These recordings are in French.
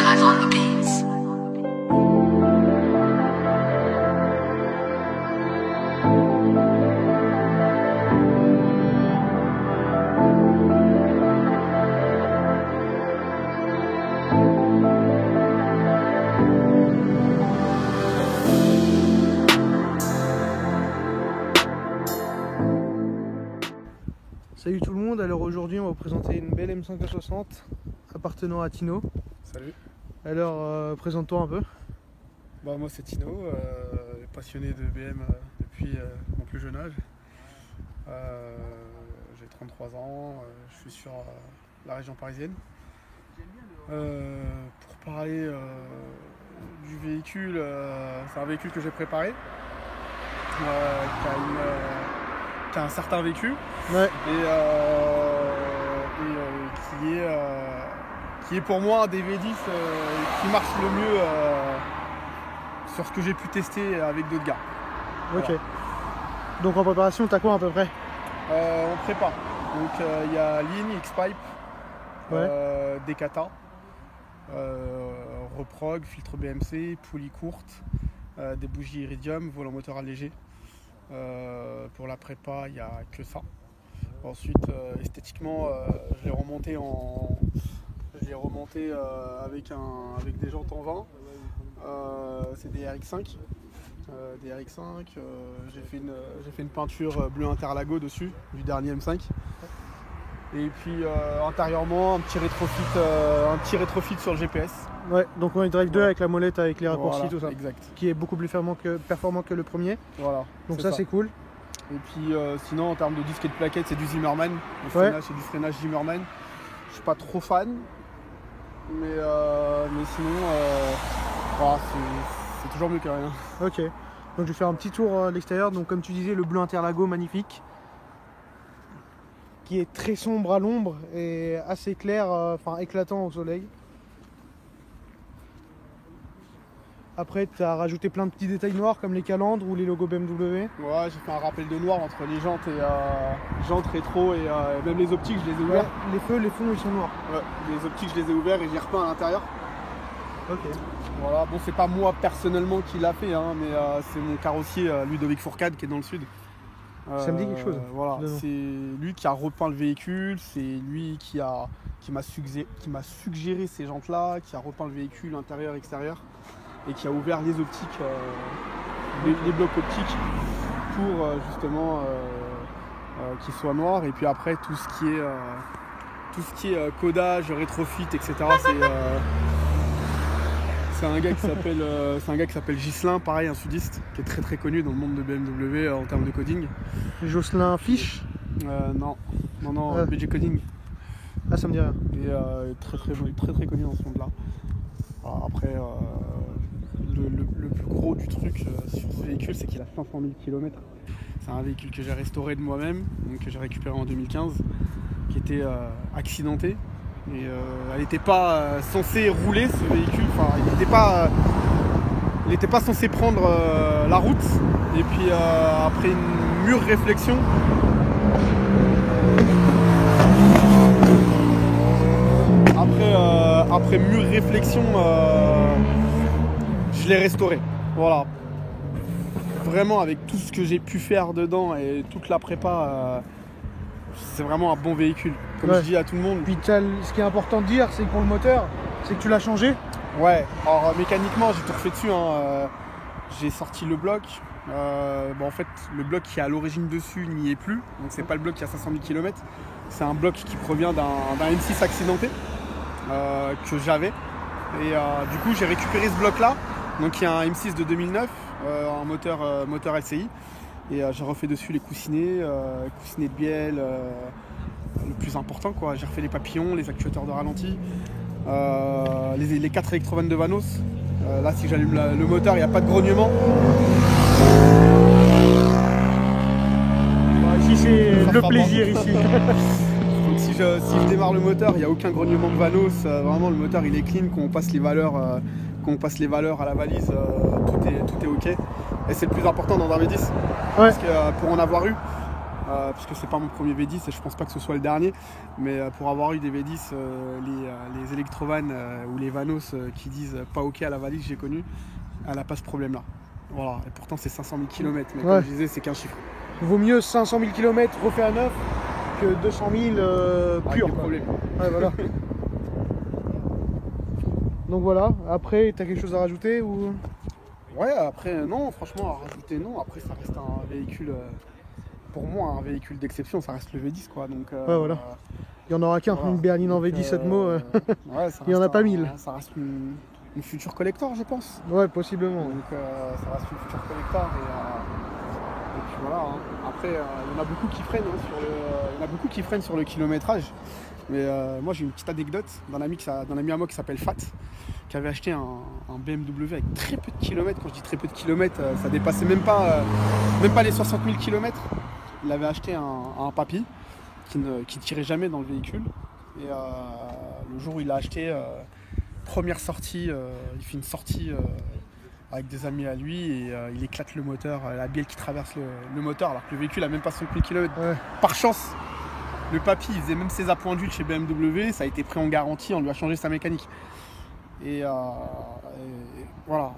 Live on the beats. Salut tout le monde, alors aujourd'hui on va vous présenter une belle M560 appartenant à Tino. Salut. Alors présente-toi un peu. Moi c'est Tino, passionné de BM depuis mon plus jeune âge. J'ai 33 ans, je suis sur la région parisienne. Pour parler du véhicule, c'est un véhicule que j'ai préparé, qui a un certain vécu. Ouais. Et qui est pour moi un des V10 qui marche le mieux sur ce que j'ai pu tester avec d'autres gars. Ok. Voilà. Donc en préparation, t'as quoi à peu près? On prépare. Donc il y a ligne, X-Pipe, Ouais. Decata, reprog, filtre BMC, poulie courte, des bougies iridium, volant moteur allégé. Pour la prépa, il n'y a que ça. Ensuite, esthétiquement, je l'ai remonté avec des jantes en 20. C'est des RX5. J'ai fait une peinture bleu Interlago dessus, du dernier M5. Et puis intérieurement, un petit rétrofit sur le GPS. Ouais, donc on est Drive 2 avec la molette, avec les raccourcis, Voilà, tout ça. exact. Qui est beaucoup plus performant que le premier. Voilà. Donc ça c'est cool. Et puis sinon en termes de disque et de plaquettes, c'est du Zimmermann. Le Ouais. freinage, c'est du freinage Zimmermann. Je suis pas trop fan, mais sinon voilà, c'est toujours mieux que rien. Ok. Donc je vais faire un petit tour à l'extérieur. Donc comme tu disais, le bleu Interlago magnifique, qui est très sombre à l'ombre et assez clair, enfin éclatant au soleil. Après, tu as rajouté plein de petits détails noirs comme les calandres ou les logos BMW. Ouais, j'ai fait un rappel de noir entre les jantes et jantes rétro et même les optiques, je les ai ouverts. Ouais, les fonds ils sont noirs. Ouais, les optiques, je les ai ouverts et j'ai repeint à l'intérieur. Ok. Voilà, bon, c'est pas moi personnellement qui l'a fait, hein, mais c'est mon carrossier Ludovic Fourcade qui est dans le sud. Ça me dit quelque chose. Voilà, c'est lui qui a repeint le véhicule, c'est lui qui m'a suggéré ces jantes-là, qui a repeint le véhicule intérieur, extérieur, et qui a ouvert les optiques, les blocs optiques pour justement qu'ils soient noirs. Et puis après tout ce qui est codage, rétrofit, etc. C'est un gars qui s'appelle Ghislain, pareil, un sudiste, qui est très très connu dans le monde de BMW en termes de coding. Jocelyn Fisch. Non, BG Coding. Ah, ça me dit rien. Et très connu dans ce monde-là. Après, le plus gros du truc sur ce véhicule, c'est qu'il a 500 000 km. C'est un véhicule que j'ai restauré de moi-même, donc que j'ai récupéré en 2015, qui était accidenté. Et elle n'était pas censée rouler, ce véhicule. Enfin, il n'était pas censé prendre la route. Et puis après une mûre réflexion, je l'ai restauré. Voilà. Vraiment avec tout ce que j'ai pu faire dedans et toute la prépa, c'est vraiment un bon véhicule. Comme je dis à tout le monde. Puis ce qui est important de dire, c'est que pour le moteur, c'est que tu l'as changé. Ouais, alors mécaniquement j'ai tout refait dessus, hein. J'ai sorti le bloc. En fait le bloc qui est à l'origine dessus n'y est plus. Donc c'est pas le bloc qui a 500 000 km. C'est un bloc qui provient d'un M6 accidenté que j'avais. Et du coup j'ai récupéré ce bloc là. Donc il y a un M6 de 2009, un moteur LCI. Et j'ai refait dessus les coussinets de bielle, le plus important quoi. J'ai refait les papillons, les actuateurs de ralenti, les 4 électrovannes de Vanos. Là si j'allume le moteur, il n'y a pas de grognement. Ici c'est le plaisir ici. Donc si je démarre le moteur, il n'y a aucun grognement de Vanos. Vraiment le moteur il est clean, quand on passe les valeurs à la valise, tout est ok. Et c'est le plus important dans un V10. Ouais. Parce que pour en avoir eu, puisque c'est pas mon premier V10 et je pense pas que ce soit le dernier. Mais pour avoir eu des V10, les Electrovanes ou les Vanos qui disent pas OK à la valise, j'ai connu, elle n'a pas ce problème-là. Voilà, et pourtant c'est 500 000 km, mais comme je disais, c'est qu'un chiffre. Vaut mieux 500 000 km refait à neuf que 200 000 pur. Problème. Ouais, voilà. Donc voilà, après, tu as quelque chose à rajouter ou... Ouais, après, non, franchement, à rajouter, non. Après, ça reste un véhicule, pour moi, un véhicule d'exception, ça reste le V10, quoi. Donc, ouais, voilà. Il n'y en aura qu'un, voilà. une berline en V10 Atmo. Ouais, il n'y en a pas 1000. Ça reste une future collector, je pense. Ouais, possiblement. Donc, ça reste une future collector. Et puis voilà. Hein. Après, il y en a beaucoup qui freinent sur le kilométrage. Mais moi, j'ai une petite anecdote d'un ami à moi qui s'appelle Fat, qui avait acheté un BMW avec très peu de kilomètres. Quand je dis très peu de kilomètres, ça dépassait même pas les 60 000 kilomètres. Il avait acheté un papy qui tirait jamais dans le véhicule. Et le jour où il l'a acheté, première sortie, il fait une sortie avec des amis à lui et il éclate le moteur, la bielle qui traverse le moteur alors que le véhicule a même pas 60 000 km. Ouais. Par chance, le papy il faisait même ses appoints d'huile chez BMW, ça a été pris en garantie, on lui a changé sa mécanique. Et voilà,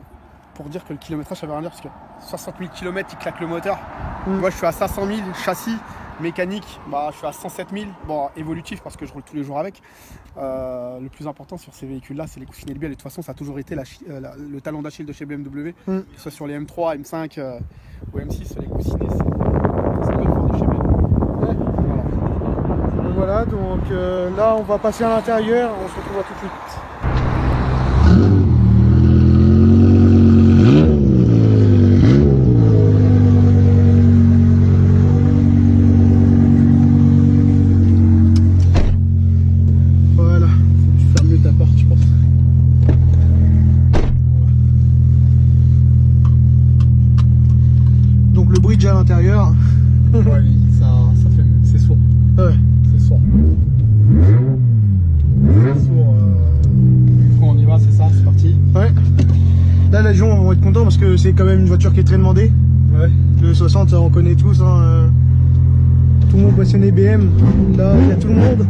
pour dire que le kilométrage ça veut rien dire parce que 60 000 km il claque le moteur. Moi je suis à 500 000 châssis, mécanique, je suis à 107 000, bon évolutif parce que je roule tous les jours avec. Le plus important sur ces véhicules là c'est les coussinets de bielle et de toute façon ça a toujours été le talon d'Achille de chez BMW, que ce soit sur les M3, M5 ou M6, les coussinets c'est très fort de chez BMW. Ouais. Voilà, donc là on va passer à l'intérieur, on se retrouve tout de suite. À l'intérieur. Ouais, c'est sourd. Ouais. C'est sourd. C'est sourd. Du coup, on y va, c'est ça, c'est parti. Ouais. Là, les gens vont être contents parce que c'est quand même une voiture qui est très demandée. Ouais. Le 60, ça on connaît tous. Hein. Tout le monde passionné BM. Là, il y a tout le monde.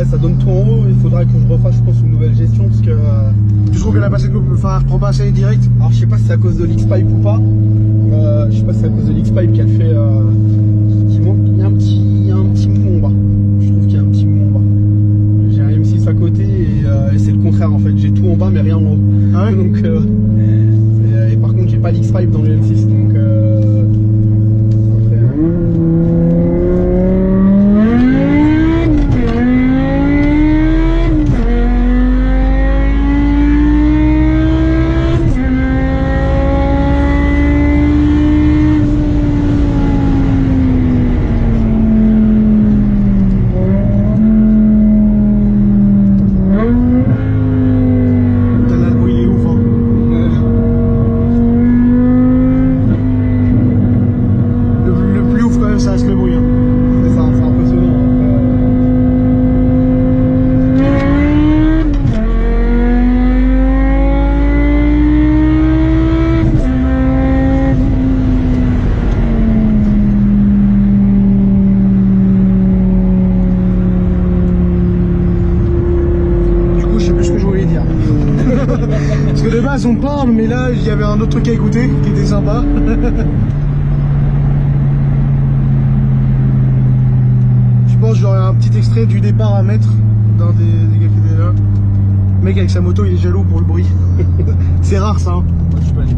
Ça donne tout en haut, il faudra que je refasse je pense une nouvelle gestion parce que... Tu trouves qu'elle a passé reprend pas assez direct? Alors je sais pas si c'est à cause de l'X-Pipe ou pas, je sais pas si c'est à cause de l'X-Pipe qu'elle fait qui manque, il y a un petit mou en bas, je trouve qu'il y a un petit mou en bas. J'ai un M6 à côté et c'est le contraire en fait, j'ai tout en bas mais rien en haut. Ah ouais. Donc, et par contre j'ai pas l'X-Pipe dans le M6 donc ça reste le base on parle, mais là il y avait un autre truc à écouter qui était sympa. Je pense que j'aurai un petit extrait du départ à mettre d'un des gars qui étaient là. Le mec avec sa moto il est jaloux pour le bruit. C'est rare ça. Hein. Moi, je peux aller.